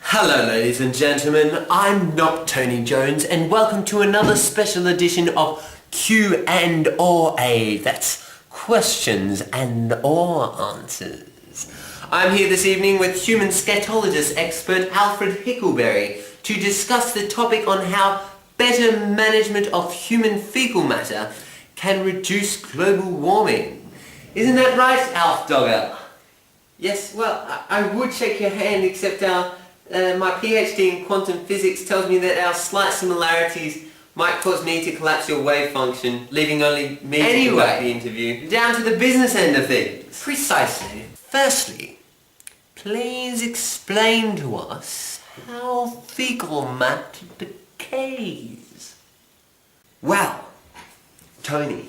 Hello ladies and gentlemen, I'm not Tony Jones and welcome to another special edition of Q&ORA, that's questions and or answers. I'm here this evening with human scatologist expert Alfred Hickleberry to discuss the topic on how better management of human fecal matter can reduce global warming. Isn't that right, Alf Dogger? Yes, well, I would shake your hand except my PhD in quantum physics tells me that our slight similarities might cause me to collapse your wave function, leaving only me to conduct the interview. Down to the business end of things. Precisely. Firstly, please explain to us how fecal matter decays. Well, Tony,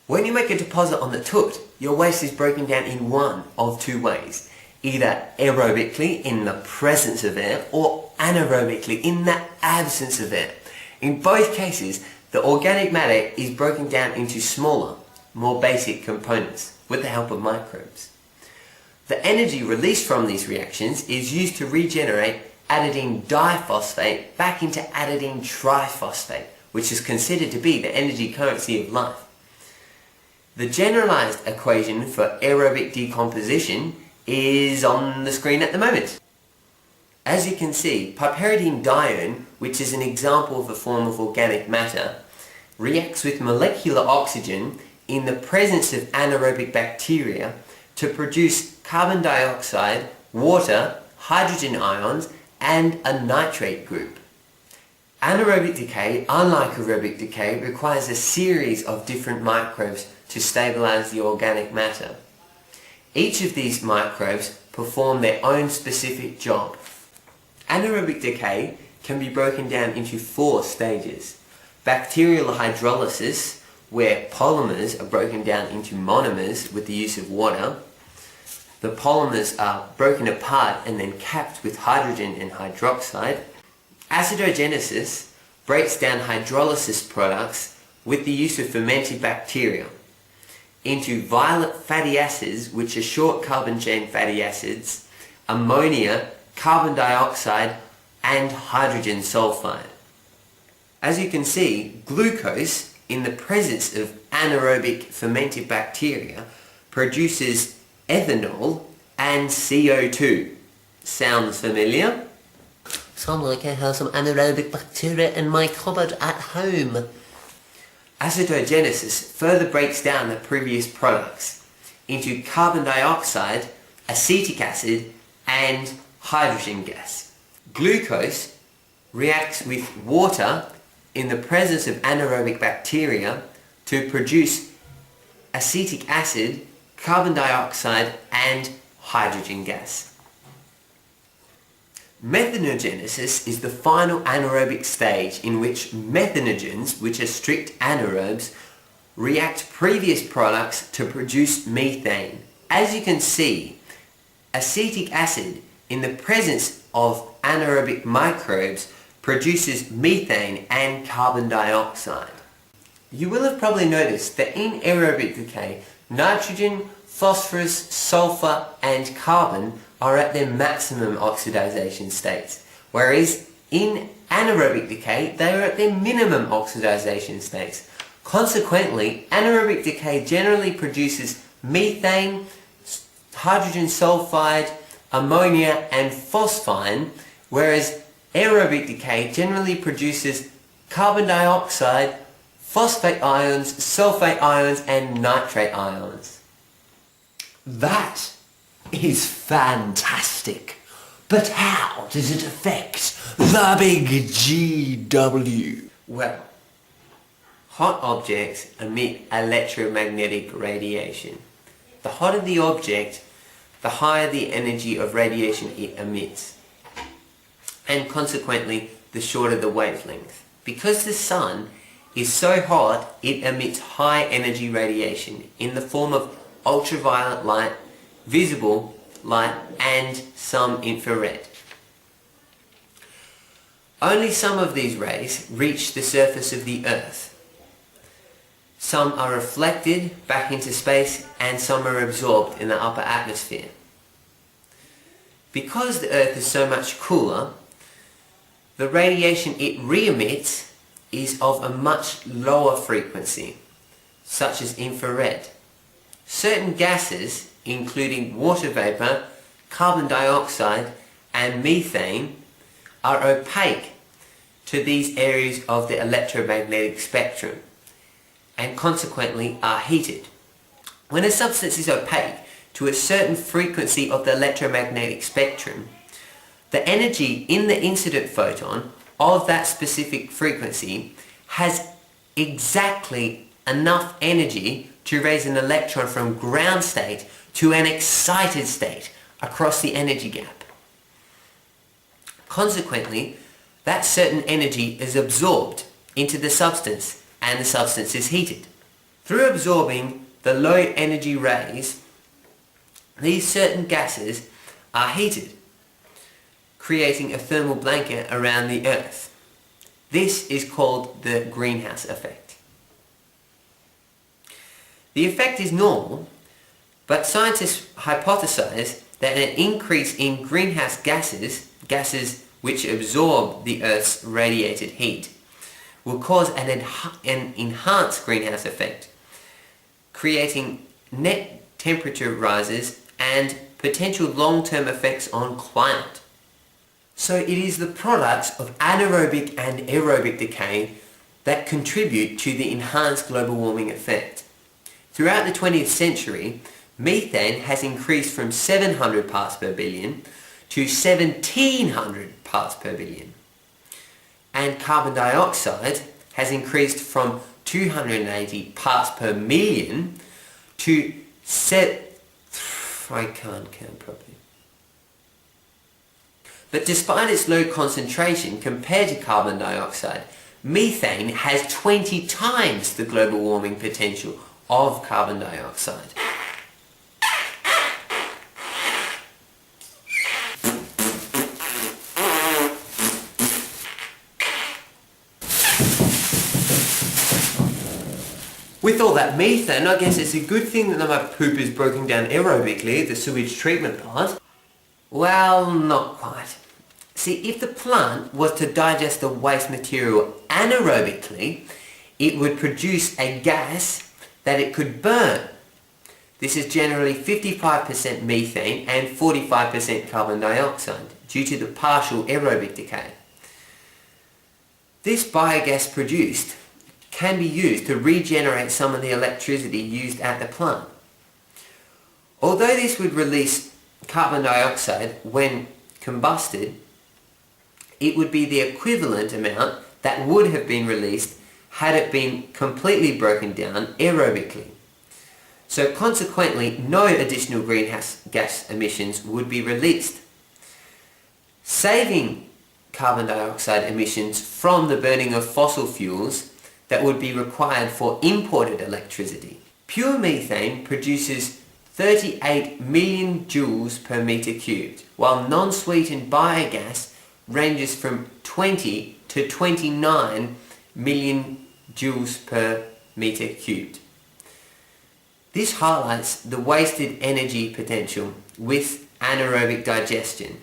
when you make a deposit on the toot, your waste is broken down in one of two ways. Either aerobically in the presence of air or anaerobically in the absence of air. In both cases, the organic matter is broken down into smaller, more basic components with the help of microbes. The energy released from these reactions is used to regenerate adenine diphosphate back into adenine triphosphate, which is considered to be the energy currency of life. The generalized equation for aerobic decomposition is on the screen at the moment. As you can see, piperidine-dione, which is an example of a form of organic matter, reacts with molecular oxygen in the presence of anaerobic bacteria to produce carbon dioxide, water, hydrogen ions, and a nitrate group. Anaerobic decay, unlike aerobic decay, requires a series of different microbes to stabilize the organic matter. Each of these microbes perform their own specific job. Anaerobic decay can be broken down into 4 stages. Bacterial hydrolysis, where polymers are broken down into monomers with the use of water. The polymers are broken apart and then capped with hydrogen and hydroxide. Acidogenesis breaks down hydrolysis products with the use of fermented bacteria into violet fatty acids, which are short carbon chain fatty acids, ammonia, carbon dioxide, and hydrogen sulfide. As you can see, glucose, in the presence of anaerobic fermented bacteria, produces ethanol and CO2. Sounds familiar? Sounds like I have some anaerobic bacteria in my cupboard at home. Acidogenesis further breaks down the previous products into carbon dioxide, acetic acid, and hydrogen gas. Glucose reacts with water in the presence of anaerobic bacteria to produce acetic acid, carbon dioxide, and hydrogen gas. Methanogenesis is the final anaerobic stage in which methanogens, which are strict anaerobes, react previous products to produce methane. As you can see, acetic acid in the presence of anaerobic microbes produces methane and carbon dioxide. You will have probably noticed that in aerobic decay, nitrogen, phosphorus, sulfur, and carbon are at their maximum oxidization states, whereas in anaerobic decay, they are at their minimum oxidization states. Consequently, anaerobic decay generally produces methane, hydrogen sulfide, ammonia, and phosphine, whereas aerobic decay generally produces carbon dioxide, phosphate ions, sulfate ions, and nitrate ions. That is fantastic. But how does it affect the big GW? Well, hot objects emit electromagnetic radiation. The hotter the object, the higher the energy of radiation it emits, and consequently the shorter the wavelength. Because the sun is so hot, it emits high energy radiation in the form of ultraviolet light, visible light, and some infrared. Only some of these rays reach the surface of the Earth. Some are reflected back into space and some are absorbed in the upper atmosphere. Because the Earth is so much cooler, the radiation it re-emits is of a much lower frequency, such as infrared. Certain gases, including water vapor, carbon dioxide and methane, are opaque to these areas of the electromagnetic spectrum and consequently are heated. When a substance is opaque to a certain frequency of the electromagnetic spectrum, the energy in the incident photon of that specific frequency has exactly enough energy to raise an electron from ground state to an excited state across the energy gap. Consequently, that certain energy is absorbed into the substance and the substance is heated. Through absorbing the low energy rays, these certain gases are heated, creating a thermal blanket around the Earth. This is called the greenhouse effect. The effect is normal, but scientists hypothesize that an increase in greenhouse gases which absorb the Earth's radiated heat, will cause an enhanced greenhouse effect, creating net temperature rises and potential long-term effects on climate. So it is the products of anaerobic and aerobic decay that contribute to the enhanced global warming effect. Throughout the 20th century, methane has increased from 700 parts per billion to 1700 parts per billion. And carbon dioxide has increased from 280 parts per million to I can't count properly. But despite its low concentration compared to carbon dioxide, methane has 20 times the global warming potential of carbon dioxide. With all that methane, I guess it's a good thing that my poop is broken down aerobically, the sewage treatment part. Well, not quite. See, if the plant was to digest the waste material anaerobically, it would produce a gas that it could burn. This is generally 55% methane and 45% carbon dioxide due to the partial aerobic decay. This biogas produced can be used to regenerate some of the electricity used at the plant. Although this would release carbon dioxide when combusted, it would be the equivalent amount that would have been released had it been completely broken down aerobically. So consequently, no additional greenhouse gas emissions would be released. Saving carbon dioxide emissions from the burning of fossil fuels that would be required for imported electricity. Pure methane produces 38 million joules per meter cubed, while non-sweetened biogas ranges from 20 to 29 million joules per meter cubed. This highlights the wasted energy potential with anaerobic digestion.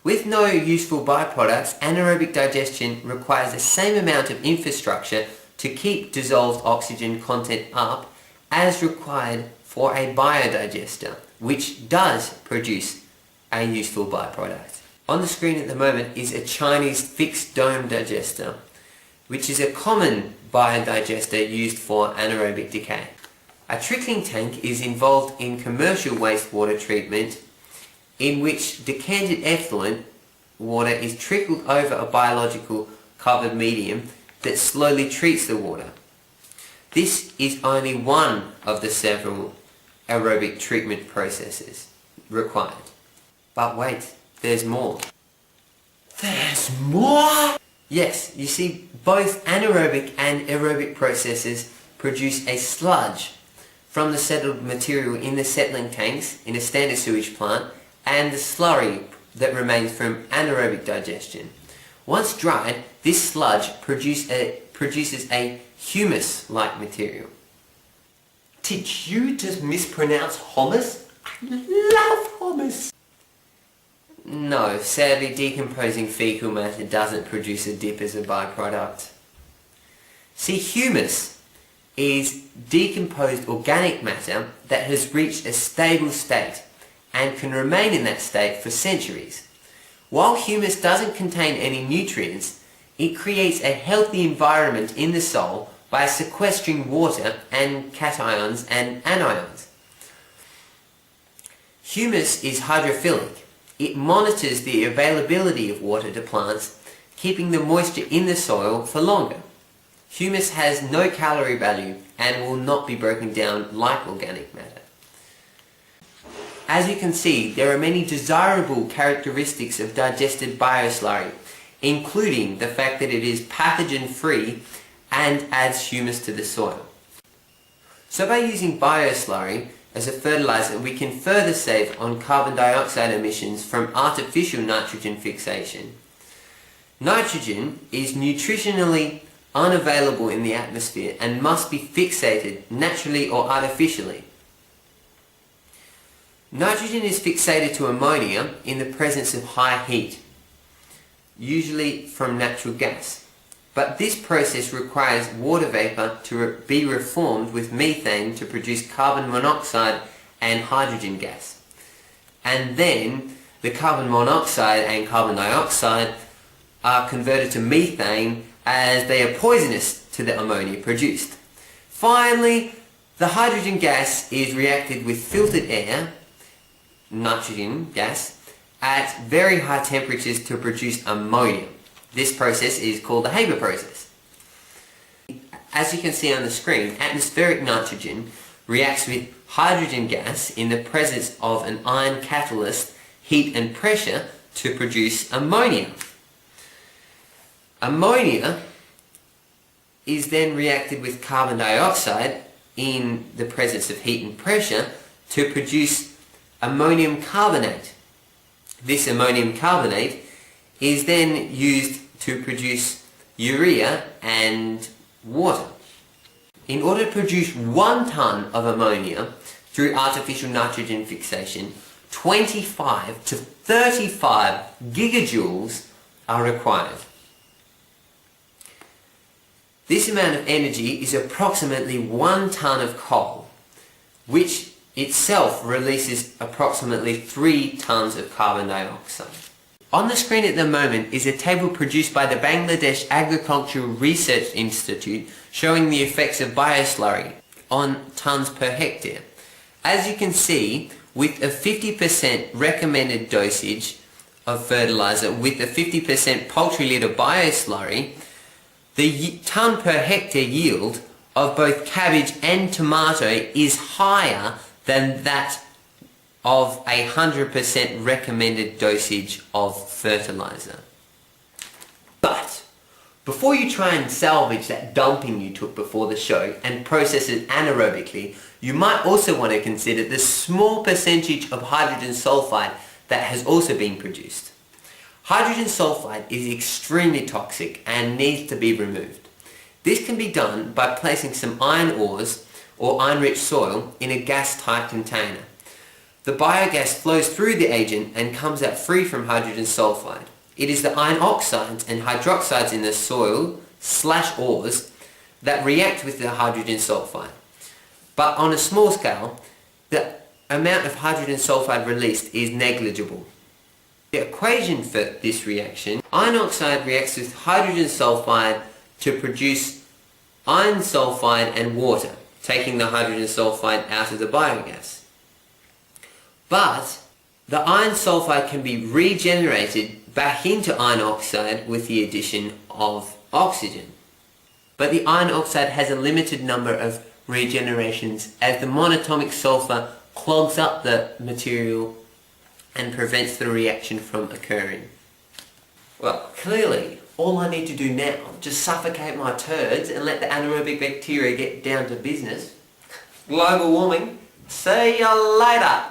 With no useful byproducts, anaerobic digestion requires the same amount of infrastructure to keep dissolved oxygen content up as required for a biodigester, which does produce a useful byproduct. On the screen at the moment is a Chinese fixed dome digester, which is a common biodigester used for anaerobic decay. A trickling tank is involved in commercial wastewater treatment in which decanted effluent water is trickled over a biological covered medium that slowly treats the water. This is only one of the several aerobic treatment processes required. But wait, there's more. There's more? Yes, you see, both anaerobic and aerobic processes produce a sludge from the settled material in the settling tanks in a standard sewage plant and the slurry that remains from anaerobic digestion. Once dried, this sludge produces a humus-like material. Did you just mispronounce hummus? I love hummus! No, sadly decomposing fecal matter doesn't produce a dip as a byproduct. See, humus is decomposed organic matter that has reached a stable state and can remain in that state for centuries. While humus doesn't contain any nutrients, it creates a healthy environment in the soil by sequestering water and cations and anions. Humus is hydrophilic. It monitors the availability of water to plants, keeping the moisture in the soil for longer. Humus has no calorie value and will not be broken down like organic matter. As you can see, there are many desirable characteristics of digested bioslurry, including the fact that it is pathogen-free and adds humus to the soil. So by using bioslurry as a fertilizer, we can further save on carbon dioxide emissions from artificial nitrogen fixation. Nitrogen is nutritionally unavailable in the atmosphere and must be fixated naturally or artificially. Nitrogen is fixated to ammonia in the presence of high heat, usually from natural gas. But this process requires water vapor to be reformed with methane to produce carbon monoxide and hydrogen gas. And then the carbon monoxide and carbon dioxide are converted to methane as they are poisonous to the ammonia produced. Finally, the hydrogen gas is reacted with filtered air, nitrogen gas, at very high temperatures to produce ammonia. This process is called the Haber process. As you can see on the screen, atmospheric nitrogen reacts with hydrogen gas in the presence of an ion catalyst, heat and pressure to produce ammonia. Ammonia is then reacted with carbon dioxide in the presence of heat and pressure to produce ammonium carbonate. This ammonium carbonate is then used to produce urea and water. In order to produce 1 ton of ammonia through artificial nitrogen fixation, 25 to 35 gigajoules are required. This amount of energy is approximately 1 ton of coal, which itself releases approximately 3 tons of carbon dioxide. On the screen at the moment is a table produced by the Bangladesh Agricultural Research Institute showing the effects of bioslurry on tons per hectare. As you can see, with a 50% recommended dosage of fertilizer with a 50% poultry litter bioslurry, the ton per hectare yield of both cabbage and tomato is higher than that of 100% recommended dosage of fertilizer. But before you try and salvage that dumping you took before the show and process it anaerobically, you might also want to consider the small percentage of hydrogen sulfide that has also been produced. Hydrogen sulfide is extremely toxic and needs to be removed. This can be done by placing some iron ores or iron-rich soil in a gas-tight container. The biogas flows through the agent and comes out free from hydrogen sulfide. It is the iron oxides and hydroxides in the soil/ores that react with the hydrogen sulfide. But on a small scale, the amount of hydrogen sulfide released is negligible. The equation for this reaction, iron oxide reacts with hydrogen sulfide to produce iron sulfide and water, taking the hydrogen sulfide out of the biogas. But the iron sulfide can be regenerated back into iron oxide with the addition of oxygen. But the iron oxide has a limited number of regenerations as the monatomic sulfur clogs up the material and prevents the reaction from occurring. Well, clearly, all I need to do now is just suffocate my turds and let the anaerobic bacteria get down to business. Global warming. See you later!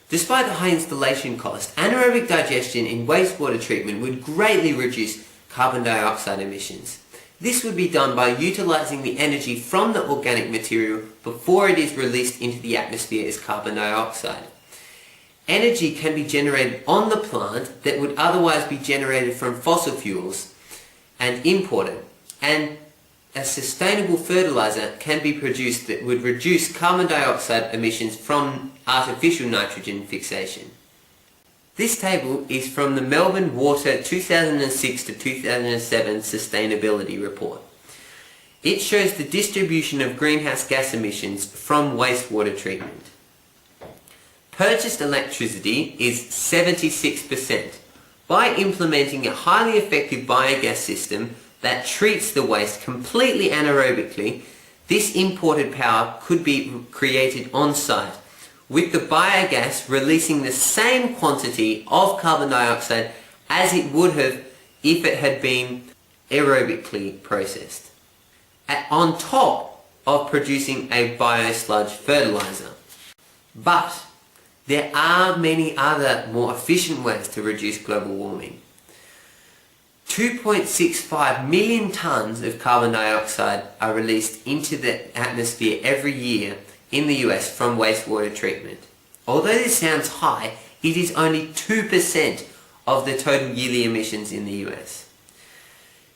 Despite the high installation cost, anaerobic digestion in wastewater treatment would greatly reduce carbon dioxide emissions. This would be done by utilising the energy from the organic material before it is released into the atmosphere as carbon dioxide. Energy can be generated on the plant that would otherwise be generated from fossil fuels and imported, and a sustainable fertilizer can be produced that would reduce carbon dioxide emissions from artificial nitrogen fixation. This table is from the Melbourne Water 2006 to 2007 Sustainability Report. It shows the distribution of greenhouse gas emissions from wastewater treatment. Purchased electricity is 76%. By implementing a highly effective biogas system that treats the waste completely anaerobically, this imported power could be created on-site, with the biogas releasing the same quantity of carbon dioxide as it would have if it had been aerobically processed, on top of producing a biosludge fertilizer. But there are many other more efficient ways to reduce global warming. 2.65 million tonnes of carbon dioxide are released into the atmosphere every year in the US from wastewater treatment. Although this sounds high, it is only 2% of the total yearly emissions in the US.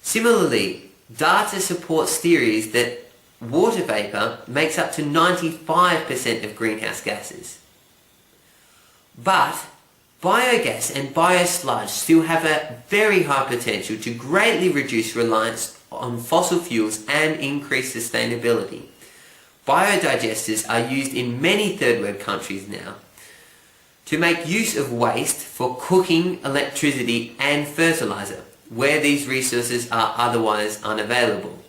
Similarly, data supports theories that water vapour makes up to 95% of greenhouse gases. But biogas and biosludge still have a very high potential to greatly reduce reliance on fossil fuels and increase sustainability. Biodigesters are used in many third world countries now to make use of waste for cooking, electricity and fertilizer, where these resources are otherwise unavailable.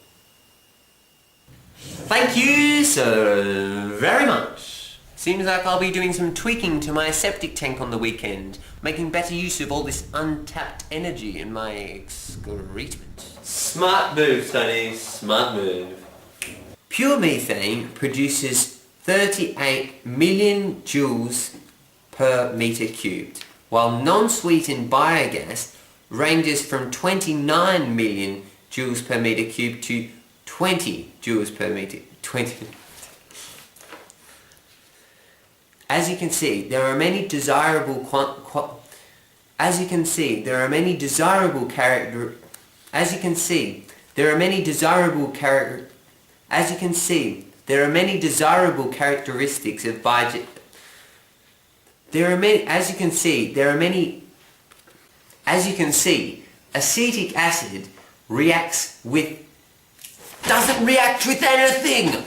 Thank you so very much. Seems like I'll be doing some tweaking to my septic tank on the weekend, making better use of all this untapped energy in my excrement. Smart move, Tony. Smart move. Pure methane produces 38 million joules per meter cubed, while non-sweetened biogas ranges from 29 million joules per meter cubed to 20 joules per meter. As you can see, there are many desirable characteristics of acetic acid doesn't react with anything.